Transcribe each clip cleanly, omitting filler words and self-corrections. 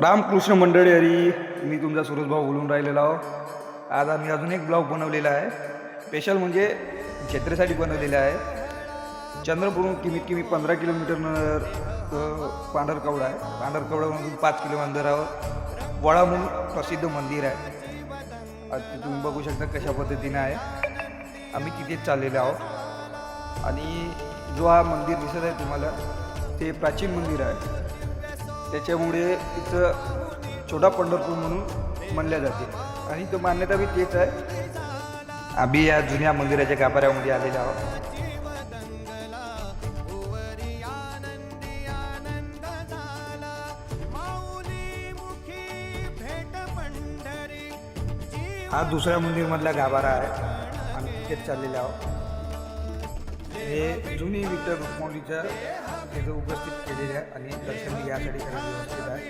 रामकृष्ण मंडळी हरी, मी तुमचा सुरेश भाऊ बोलून राहिलेलो आहो. आज आम्ही अजून एक ब्लॉग बनवलेला आहे. स्पेशल म्हणजे जत्रेसाठी बनवलेला आहे. चंद्रपूरहून कमीत कमी 15 किलोमीटर पांढरकवडा आहे. पांढरकवडामधून 5 किलो अंतरावर वडा म्हणून प्रसिद्ध मंदिर आहे. आज तुम्ही बघू शकता कशा पद्धतीने आहे. आम्ही तिथेच चाललेलो आहोत आणि जो हा मंदिर दिसत आहे तुम्हाला ते प्राचीन मंदिर आहे. त्याच्यामुळे इथं छोटा पंढरपूर म्हणून म्हणल्या जाते आणि तो मान्यता बी तेच आहे. आम्ही या जुन्या मंदिराच्या गाभाऱ्यामध्ये आलेलो आहोत. हा दुसऱ्या मंदिरमधला गाभारा आहे. आम्ही तिथेच चाललेलो आहोत. हे जुनी विठ्ठल रुक्मिणीच्या तिथं उपस्थित केलेले आहे आणि दर्शन यासाठी करायला व्यवस्थित आहे.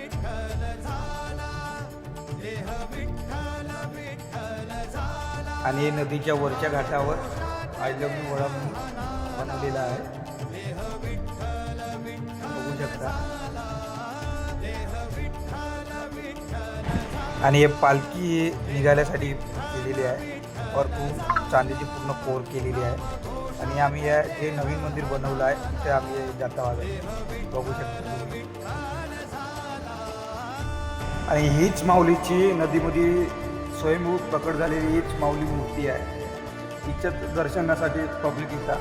आणि नदीच्या वरच्या घाटावर आयलमी वडा म्हणून बनवलेला आहे, बघू शकता. आणि हे पालखी निघाल्यासाठी केलेली आहे. भरपूर चांदीची पूर्ण कोर केलेली आहे. आणि आम्ही या जे नवीन मंदिर बनवलं आहे तिथे आम्ही जाता आहोत, बघू शकतो. आणि हीच माऊलीची नदीमध्ये स्वयंभू प्रकट झालेली हीच माऊली मूर्ती आहे. हिच्याच दर्शनासाठी पब्लिक येतात.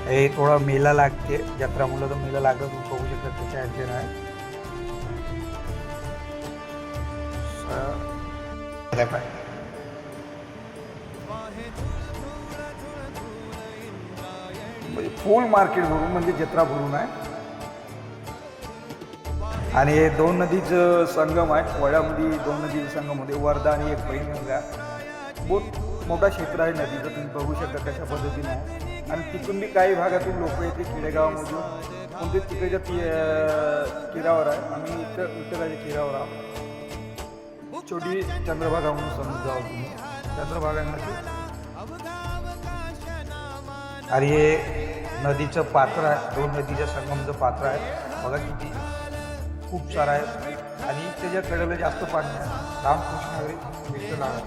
हे थोडा मेला लागते, जत्रा मुलं तर मेला लागत, बघू शकतात त्याच्या ॲक्शन आहे. म्हणजे फुल मार्केट भरून म्हणजे जत्रा भरून आहे. आणि हे दोन नदीचं संगम आहे. वड्यामध्ये दोन नदीचं संगम होते, वर्धा आणि एक पैनगंगा. बहुत मोठा क्षेत्र आहे नदीचं, तुम्ही बघू शकता कशा पद्धतीने आहे. आणि तिथून बी काही भागातून लोक येते खेडेगावामधून, कोणते तिकडच्या किरावर आहे. आम्ही इथं विठ्ठलाच्या किरावर आहोत. छोटी चंद्रभागा म्हणून समजा तुम्ही चंद्रभागा नदी. आणि हे नदीचं पात्र आहे, दोन नदीच्या संगमचं पात्र आहे. बघा किती खूप सारं आहे. आणि त्याच्या कडेला जास्त पाणी आहे. रामकृष्ण हरी विठ्ठल आहे.